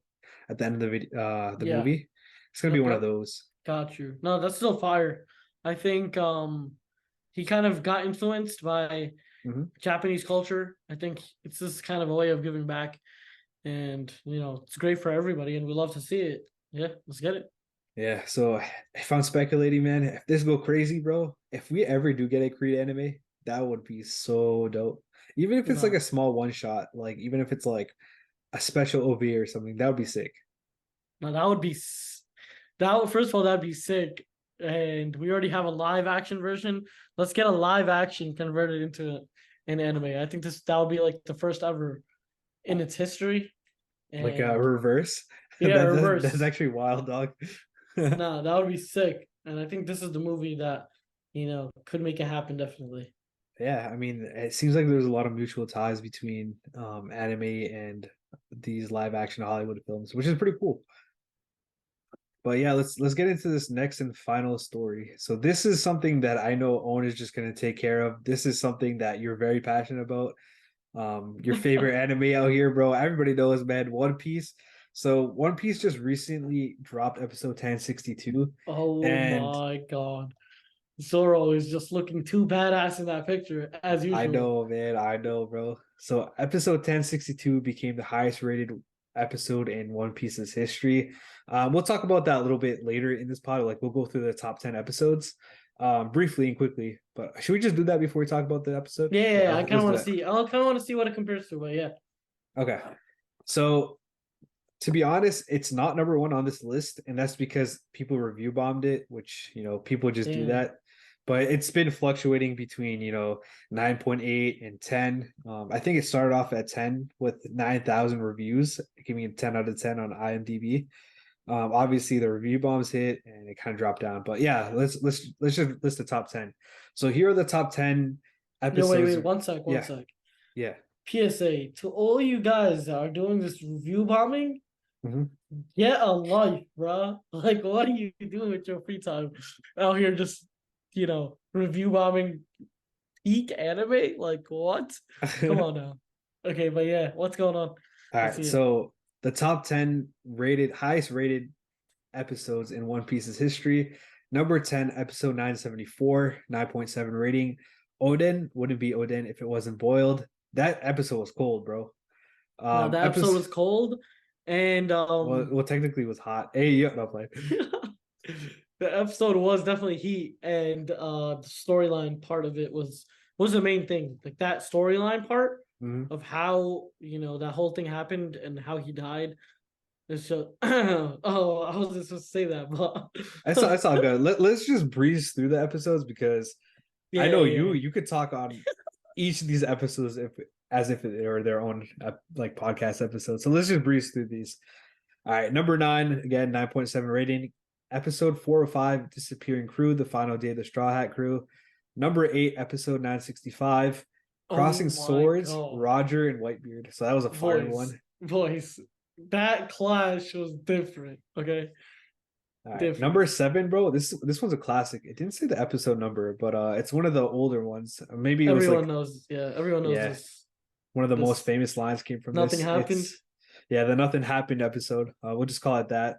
the end of the Yeah. movie? It's going to be Yep. one of Yep. those. Got you. No, that's still fire. I think he kind of got influenced by Mhm. Japanese culture. I think it's just kind of a way of giving back, and it's great for everybody, and we love to see it. Yeah, let's get it. Yeah, so if I'm speculating, man, if this go crazy, bro, if we ever do get a Creed anime, that would be so dope. Even if it's like No, a small one shot, like even if it's like a special OV or something, that would be sick. no, that would be that. First of all, that'd be sick. And we already have a live action version. Let's get a live action converted into an anime. I think that would be like the first ever in its history. Like a And reverse. yeah, That's reverse. actually wild, dog. No, that would be sick. And I think this is the movie that, could make it happen definitely. Yeah, I mean, it seems like there's a lot of mutual ties between anime and these live action Hollywood films, which is pretty cool. But yeah, let's get into this next and final story. So this is something that I know Owen is just gonna take care of. This is something that you're very passionate about. Your favorite anime out here, bro. Everybody knows, man, One Piece. So One Piece just recently dropped episode 1062. Oh And my god. Zoro is just looking too badass in that picture, as I usual. know, man. I know, bro. So episode 1062 became the highest rated episode in One Piece's history. We'll talk about that a little bit later in this pod. Like we'll go through the top 10 episodes briefly and quickly. But should we just do that before we talk about the episode? Yeah, yeah, Yeah, yeah, I kind let's of do want to that. see. I kind of want to see what it compares to, but yeah. Okay. So to be honest, it's not number one on this list, and that's because people review bombed it, which people just do Damn. that. But it's been fluctuating between 9.8 and 10. I think it started off at 10 with 9,000 reviews, giving it 10 out of 10 on IMDb. Obviously the review bombs hit and it kind of dropped down. But yeah, let's just list the top 10. So here are the top 10 Yo, wait, episodes. wait, one sec, one Yeah, sec. yeah. PSA to all you guys that are doing this review bombing, Mhm. get a life, bro. Like, what are you doing with your free time out here just, review bombing peak anime? Like, what? Come on now. Okay, but yeah, what's going on? All Let's right, see it. so the top 10 highest rated episodes in One Piece's history. Number 10, episode 974, 9.7 rating. Oden wouldn't be Oden if it wasn't boiled. That episode was cold, bro. Now that episode Episode was cold, and well, technically it was hot. Hey, yeah, no play. the episode was definitely heat, and the storyline part of it was the main thing. Like that storyline part Mhm. of how that whole thing happened and how he died. It's just oh, I was just supposed to say that, but That's all good. Let's just breeze through the episodes because yeah, I know yeah, yeah. you could talk on each of these episodes as if they were their own like podcast episodes. So let's just breeze through these. All right, number 9, again, 9.7 rating. Episode 405, Disappearing Crew, the final day of the Straw Hat Crew. Number 8, episode 965, Oh Crossing my Swords, god, Roger and Whitebeard. So that was a fire voice, one. voice. That clash was different. Okay, All right, different. number 7, bro. This one's a classic. It didn't say the episode number, but it's one of the older ones. Maybe it was Everyone like, knows. Yeah, everyone knows yeah, this. one of the most This famous lines came from nothing this. happened. It's yeah, the Nothing Happened episode. We'll just call it that.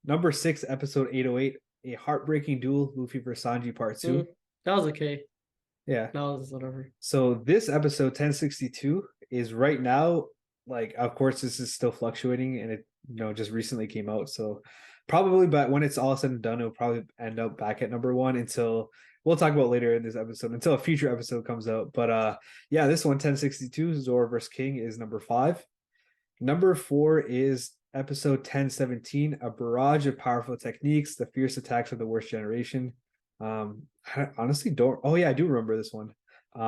Number 6, episode 808, A Heartbreaking Duel, Luffy vs. Sanji Part 2. That was okay. Yeah. That was whatever. So this episode 1062 is right now, like, of course, this is still fluctuating and it, just recently came out. So probably, but when it's all said and done, it'll probably end up back at number one until we'll talk about later in this episode until a future episode comes out. But yeah, this one 1062, Zoro versus King, is number five. Number four is episode 1017, a barrage of powerful techniques, the fierce attacks of the worst generation. I honestly don't. Oh yeah, I do remember this one. It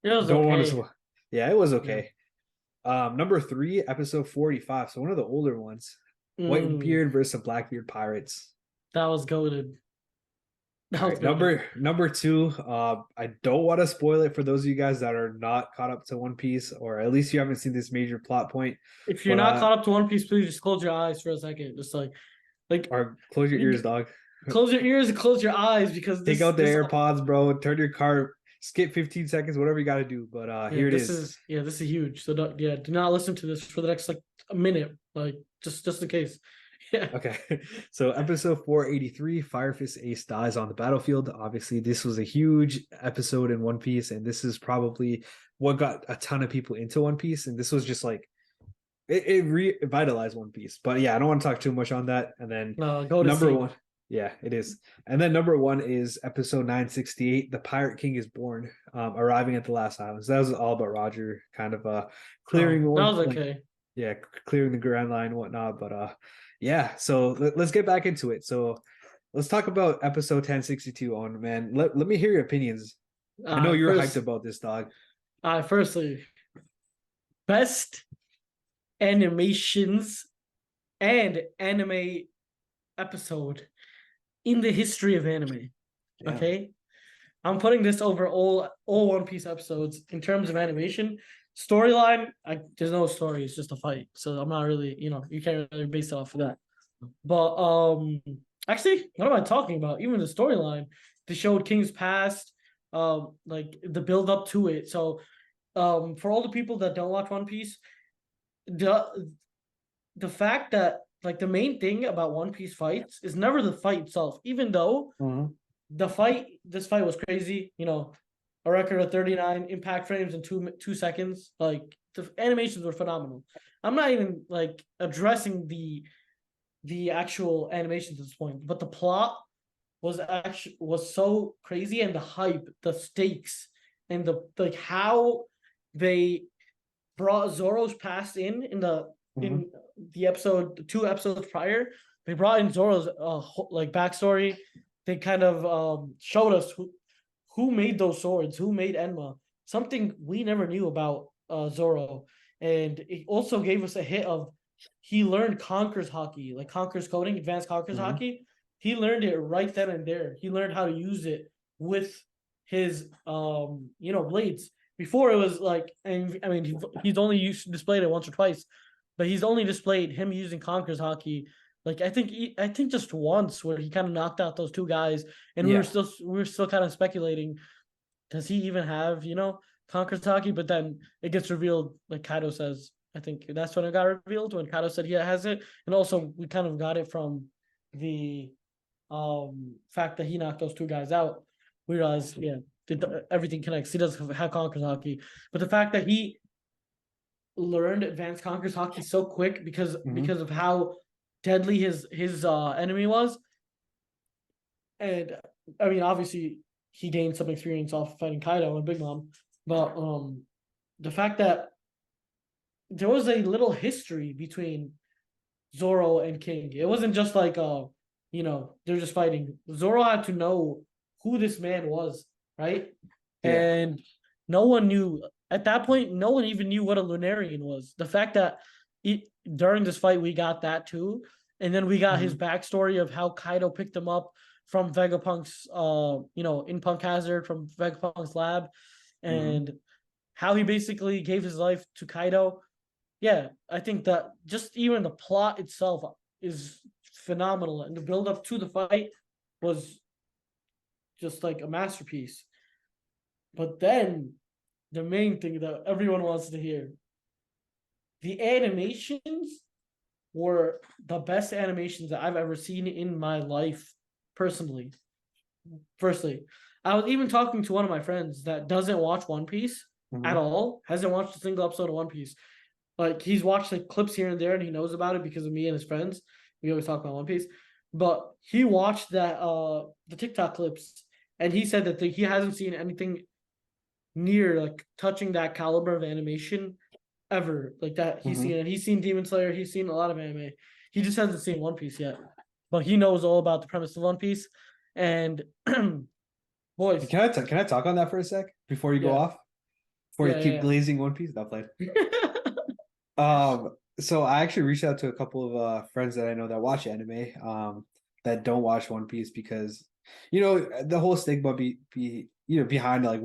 was Don't want okay. to. Yeah, it was Yeah. okay. Number three, episode 45. So one of the older ones. Mm, Whitebeard versus Blackbeard pirates. that was goaded. That All was right, goaded. number two. I don't want to spoil it for those of you guys that are not caught up to One Piece, or at least you haven't seen this major plot point. If you're But not caught up to One Piece, please just close your eyes for a second. Just like or close your ears, dog. close your ears and close your eyes because Take this out the this AirPods, bro. Turn your car. Skip 15 seconds, whatever you got to do. But yeah, here it this is. is yeah, this is huge. So do not listen to this for the next like a minute, like just in case. Yeah. Okay. So episode 483, Fire Fist Ace dies on the battlefield. Obviously, this was a huge episode in One Piece, and this is probably what got a ton of people into One Piece. And this was just like it revitalized One Piece. But yeah, I don't want to talk too much on that. And then Go to number see. one. Yeah, it is. And then number one is episode 968, The Pirate King is Born, arriving at the last island. So that was all about Roger kind of clearing That one was like okay. yeah, clearing the Grand Line and whatnot. But yeah, so let's get back into it. So let's talk about episode 1062 on man. Let me hear your opinions. I know you're hyped First, about this, dog. firstly, best animations and anime episode in the history of anime. Yeah. Okay, I'm putting this over all One Piece episodes in terms of animation. Storyline, there's no story; it's just a fight. So I'm not really, you can't really base it off of that. But actually, what am I talking about? Even the storyline, they showed King's past, like the build up to it. So, for all the people that don't watch One Piece, the fact that like the main thing about One Piece fights is never the fight itself, even though this fight was crazy, a record of 39 impact frames in 2 seconds. Like the animations were phenomenal. I'm not even like addressing the actual animations at this point, but the plot was so crazy, and the hype, the stakes, and the like how they brought Zoro's past in the episode 2 episodes prior. They brought in Zoro's like backstory. They kind of showed us who made those swords, who made Enma, something we never knew about Zoro, and it also gave us a hit of he learned Conqueror's Haki, like Conqueror's coding, advanced Conqueror's Haki. He learned it right then and there. He learned how to use it with his blades. Before it was like, and I mean, he's only displayed it once or twice, but he's only displayed him using Conqueror's Haki. Like I think just once where he kind of knocked out those two guys, and we were still kind of speculating, does he even have Conqueror's Haki? But then it gets revealed, like Kaido says. I think that's when it got revealed, when Kaido said he has it, and also we kind of got it from the fact that he knocked those two guys out. We realized, everything connects. He doesn't have Conqueror's Haki, but the fact that he learned advanced Conqueror's Haki so quick because of how deadly his enemy was, and I mean, obviously he gained some experience off fighting Kaido and Big Mom, but the fact that there was a little history between Zoro and King. It wasn't just like they're just fighting. Zoro had to know who this man was, right? Yeah. And no one knew at that point. No one even knew what a Lunarian was. The fact that during this fight we got that too, and then we got his backstory of how Kaido picked him up from Vegapunk's, in Punk Hazard from Vegapunk's lab, and how he basically gave his life to Kaido. Yeah, I think that just even the plot itself is phenomenal, and the build up to the fight was just like a masterpiece. But then the main thing that everyone wants to hear, the animations were the best animations that I've ever seen in my life, personally. Firstly, I was even talking to one of my friends that doesn't watch One Piece at Mhm. all, hasn't watched a single episode of One Piece. Like he's watched like clips here and there, and he knows about it because of me and his friends. We always talk about One Piece, but he watched that the TikTok clips, and he said that he hasn't seen anything near like touching that caliber of animation ever like that he's seen. Mhm. And he's seen Demon Slayer, he's seen a lot of anime. He just hasn't seen One Piece yet, but he knows all about the premise of One Piece. And boys, Can I talk on that for a sec before you go yeah, off? Before you keep yeah, glazing One Piece? Not playing. yeah, So I actually reached out to a couple of friends that I know that watch anime, that don't watch One Piece because, the whole stigma behind like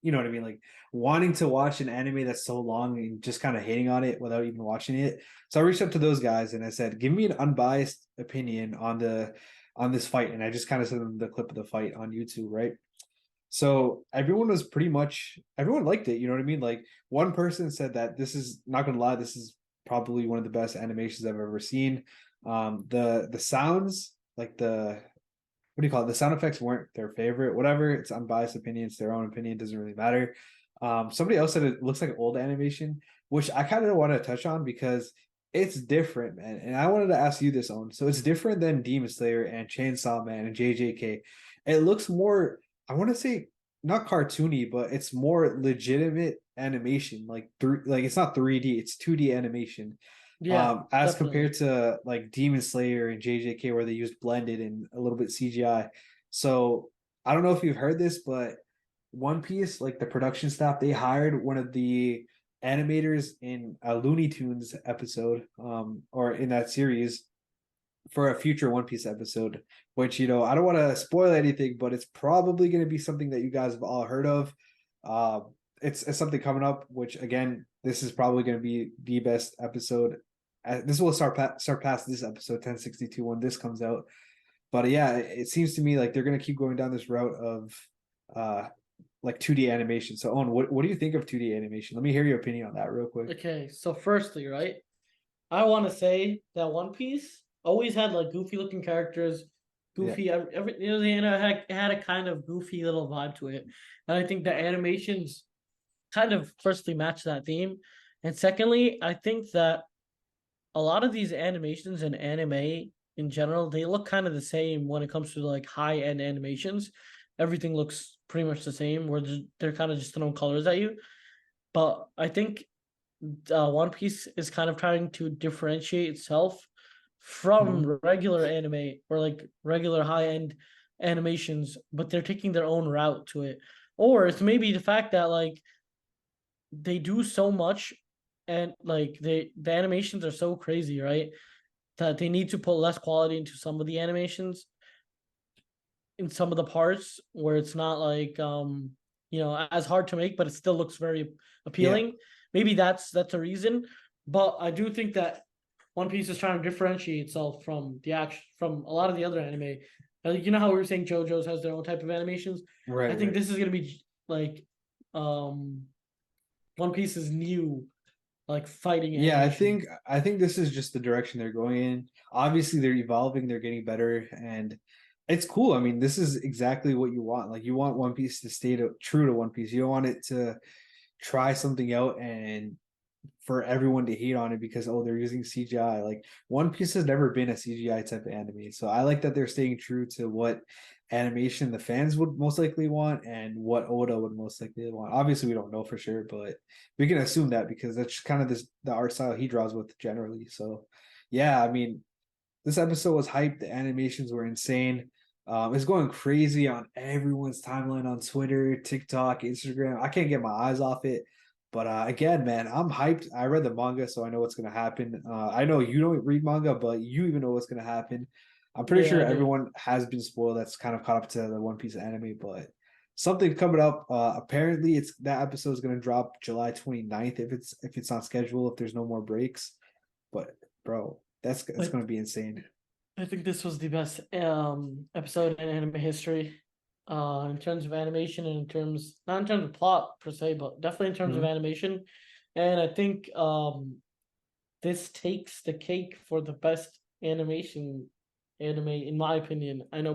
you know what I mean, like wanting to watch an anime that's so long and just kind of hating on it without even watching it. So I reached out to those guys and I said, give me an unbiased opinion on this fight, and I just kind of sent them the clip of the fight on YouTube, right? So everyone liked it. You know what I mean? Like one person said that this is not gonna lie, this is probably one of the best animations I've ever seen. The sounds, like the what do you call it? The sound effects weren't their favorite. Whatever, it's unbiased opinion, it's their own opinion, doesn't really matter. Somebody else said it looks like old animation, which I kind of want to touch on because it's different, man. And I wanted to ask you this on. So it's different than Demon Slayer and Chainsaw Man and JJK. It looks more, I want to say not cartoony, but it's more legitimate animation. Like it's not 3D, it's 2D animation. yeah, As definitely. compared to like Demon Slayer and JJK where they used blended and a little bit CGI. So I don't know if you've heard this, but One Piece, like the production staff, they hired one of the animators in a Looney Tunes episode, or in that series for a future One Piece episode, which, I don't want to spoil anything, but it's probably going to be something that you guys have all heard of. Uh, it's something coming up, which again, this is probably going to be the best episode. This will surpass this episode 1062 when this comes out. But yeah, it seems to me like they're going to keep going down this route of uh like 2D animation. So, Owen, what do you think of 2D animation? Let me hear your opinion on that real quick. Okay, so firstly, right, I want to say that One Piece always had like goofy looking characters, Yeah. goofy every had a kind of goofy little vibe to it, and I think the animations kind of firstly match that theme, and secondly, I think that a lot of these animations and anime in general, they look kind of the same when it comes to like high end animations. Everything looks pretty much the same, where they're kind of just throwing colors at you. But I think One Piece is kind of trying to differentiate itself Mhm. from regular anime or like regular high end animations, but they're taking their own route to it. Or it's maybe the fact that like they do so much and like the animations are so crazy, right? That they need to put less quality into some of the animations in some of the parts where it's not like as hard to make, but it still looks very Yeah. appealing. Maybe that's a reason, but I do think that One Piece is trying to differentiate itself from the action from a lot of the other anime. You know how we were saying JoJo's has their own type of animations. I Right, think right. this is gonna be like One Piece's new like fighting Yeah, I animation. think I think this is just the direction they're going in. Obviously, they're evolving, they're getting better, and it's cool. I mean, this is exactly what you want. Like you want One Piece to true to One Piece. You don't want it to try something out and for everyone to hate on it because they're using CGI. Like One Piece has never been a CGI type of anime. So I like that they're staying true to what animation the fans would most likely want and what Oda would most likely want. Obviously we don't know for sure, but we can assume that because that's kind of the art style he draws with generally. So yeah, I mean, this episode was hyped. The animations were insane. It's going crazy on everyone's timeline on Twitter, TikTok, Instagram. I can't get my eyes off it. But again, man, I'm hyped. I read the manga, so I know what's going to happen. I know you don't read manga, but you even know what's going to happen. I'm pretty Yeah, sure I do. everyone has been spoiled that's kind of caught up to the One Piece anime, but something coming up. Apparently, it's that episode is going to drop July 29th if it's on schedule, if there's no more breaks. But bro, that's I going to be insane. I think this was the best episode in anime history. In terms of animation and in terms not in terms of plot per se, but definitely in terms of Mhm. animation. And I think this takes the cake for the best animation anime, in my opinion. I know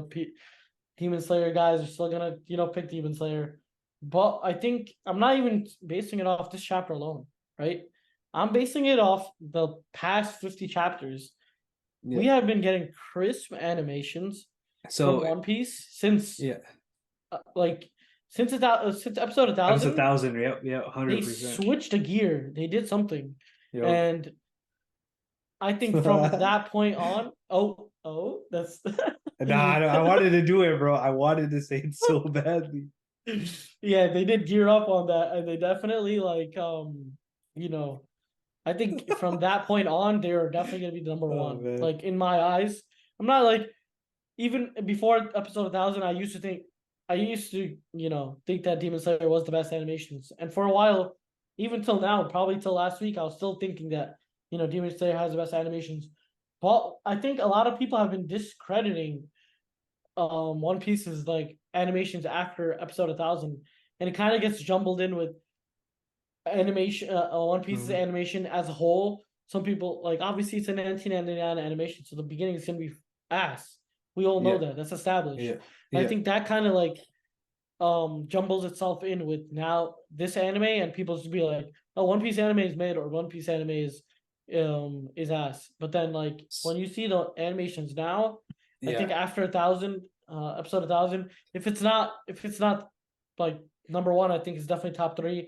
Demon Slayer guys are still gonna, pick Demon Slayer. But I think I'm not even basing it off this chapter alone, right? I'm basing it off the past 50 chapters. Yeah. We have been getting crisp animations from So One Piece since yeah, like since episode episode 1000. 1,000. Yep, yeah, They 100%. switched a gear. They did something, Yep. and I think from that point on, that's Nah, I wanted to do it, bro. I wanted to say it so badly. yeah, they did gear up on that, and they definitely you know, I think from that point on, they are definitely gonna be the number Oh one. man. Like in my eyes, I'm not like even before episode 1000. I used to, think that Demon Slayer was the best animations, and for a while, even till now, probably till last week, I was still thinking that Demon Slayer has the best animations. But I think a lot of people have been discrediting One Piece's like animations after episode 1000, and it kind of gets jumbled in with animation, One Piece's Mhm. animation as a whole. Some people like obviously it's a 1999 animation, so the beginning is gonna be ass. We all know Yeah, that. That's established. yeah, And I yeah. think that kind of like jumbles itself in with now this anime, and people just be like, "Oh, One Piece anime is mid," or "One Piece anime is ass." But then like when you see the animations now, I think Yeah. after 1000, episode 1000, if it's not like number one, I think it's definitely top three.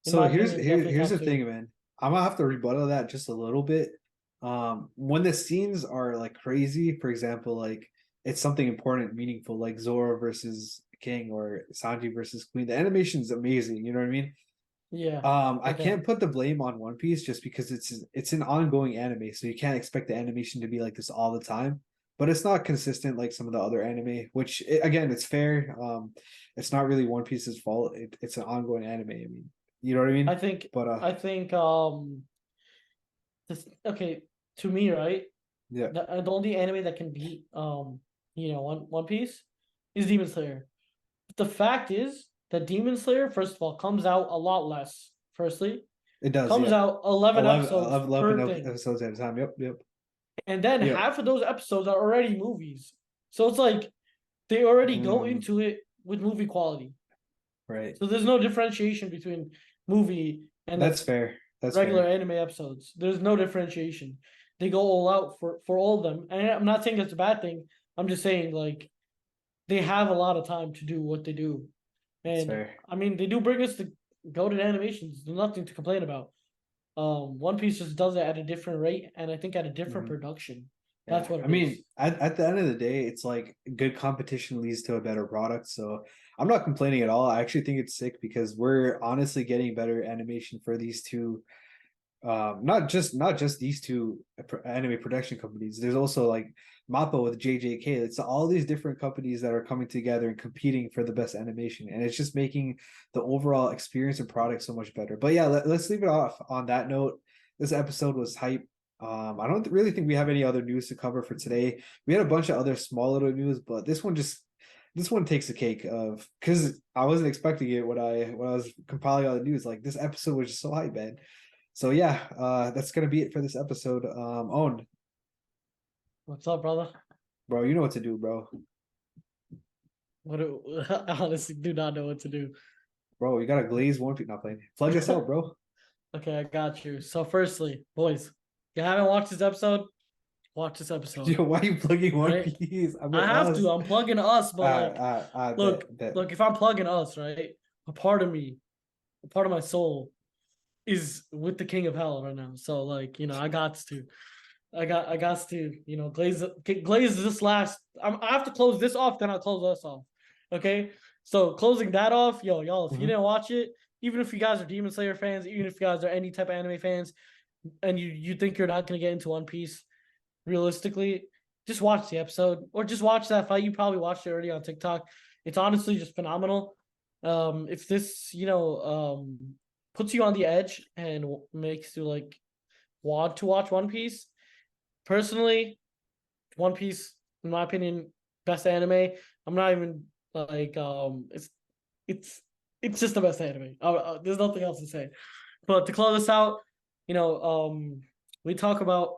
In So my here's opinion, definitely here's top the two. thing, man. I'm gonna have to rebuttal that just a little bit. When the scenes are like crazy, for example, like it's something important, meaningful, like Zoro versus King or Sanji versus Queen. The animation is amazing. You know what I mean? Yeah. I Okay. can't put the blame on One Piece just because it's an ongoing anime, so you can't expect the animation to be like this all the time. But it's not consistent like some of the other anime, which again, it's fair. It's not really One Piece's fault. It's an ongoing anime. I mean, you know what I I mean? think But I think this okay, to me, right? yeah, The only anime that can beat One Piece is Demon Slayer. But the fact is that Demon Slayer, first of all, comes out a lot less. Firstly, it does. comes Yeah, out 11 11, episodes 11, 11 per thing, episodes at a time. Yep, yep, and then yep. half of those episodes are already movies. So it's like they already go Mm, into it with movie quality. right. So there's no differentiation between movie and That's like fair. That's regular fair. anime episodes. There's no differentiation. They go all out for all of them. And I'm not saying that's a bad thing. I'm just saying like they have a lot of time to do what they do. That's And fair. I mean they do bring us the goated animations. There's nothing to complain about. One Piece just does it at a different rate and I think at a different Mhm. production. That's Yeah, what I it is. mean, at the end of the day, it's like good competition leads to a better product. So I'm not complaining at all. I actually think it's sick because we're honestly getting better animation for these two. Not just these two anime production companies. There's also like Mappa with JJK. It's all these different companies that are coming together and competing for the best animation, and it's just making the overall experience and product so much better. But yeah, let's leave it off on that note. This episode was hype. I don't really think we have any other news to cover for today. We had a bunch of other small little news, but this one takes the cake of because I wasn't expecting it when I was compiling all the news. Like this episode was just so hype, man. So yeah, that's gonna be it for this episode. Own, What's up, brother? bro, you know what to do, bro. I honestly do not know what to do. Bro, you gotta glaze one piece. Not playing. Plug us out, bro. Okay, I got you. So firstly, boys, if you haven't watched this episode, watch this episode. Yo, why are you plugging One Right? Piece? I'm I with have us. to. I'm plugging us, but like, I look, bet. look. If I'm plugging us, right, a part of me, a part of my soul, is with the King of Hell right now. So like, I got to, glaze this last. I have to close this off, then I'll close us off. Okay, so closing that off, y'all. If you Mhm. didn't watch it, even if you guys are Demon Slayer fans, even if you guys are any type of anime fans, and you think you're not gonna get into One Piece, realistically, just watch the episode or just watch that fight. You probably watched it already on TikTok. It's honestly just phenomenal. If this, puts you on the edge and makes you like want to watch One Piece, personally, One Piece, in my opinion, best anime. I'm not even like it's it's just the best anime. There's nothing else to say. But to close this out, you know, we talk about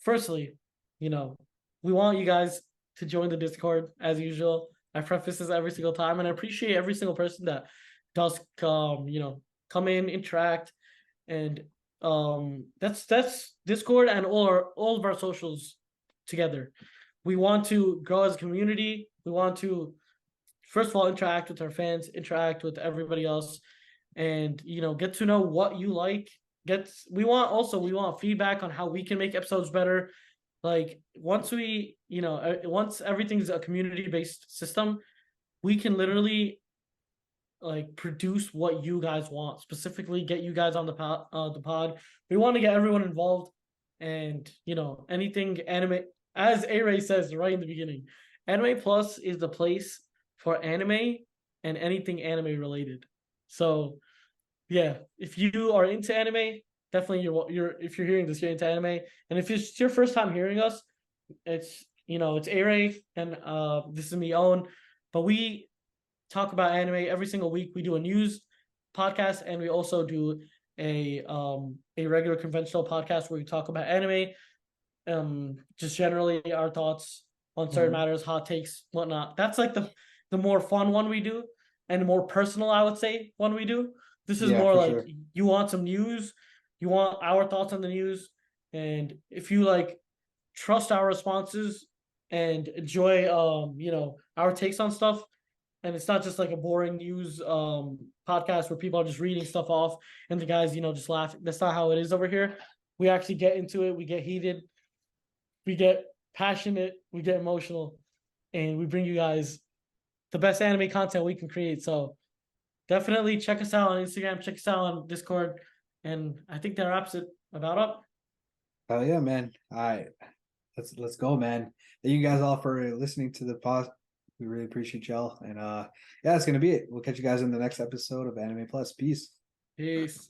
firstly, you know, we want you guys to join the Discord as usual. I preface this every single time, and I appreciate every single person that does come, come in, interact, and that's Discord and all of our socials together. We want to grow as a community. We want to first of all interact with our fans, interact with everybody else, and get to know what you like. We want feedback on how we can make episodes better. Like once once everything's a community based system, we can literally like produce what you guys want, specifically get you guys on the pod. We want to get everyone involved, and anything anime, as Aray says right in the beginning, Anime Plus is the place for anime and anything anime related. So yeah, if you are into anime, definitely you're if you're hearing this, you're into anime. And if it's your first time hearing us, it's Aray and this is me Owen. But we talk about anime every single week. We do a news podcast, and we also do a regular conventional podcast where we talk about anime, just generally our thoughts on certain matters, hot takes, whatnot. That's like the more fun one we do, and the more personal, I would say, one we do. This is more like you want some news, you want our thoughts on the news, and if you like trust our responses and enjoy our takes on stuff, and it's not just like a boring news podcast where people are just reading stuff off and the guys just laughing. That's not how it is over here. We actually get into it, we get heated, we get passionate, we get emotional, and we bring you guys the best anime content we can create. So definitely check us out on Instagram, check us out on Discord, and I think that wraps it about up. Hell yeah, man. All right. Let's go, man. Thank you guys all for listening to the pod. We really appreciate y'all. And yeah, that's gonna be it. We'll catch you guys in the next episode of Anime Plus. Peace. Peace.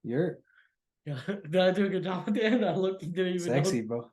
You're Yeah. Did I do a good job at the end? I looked, didn't even sexy, know. bro.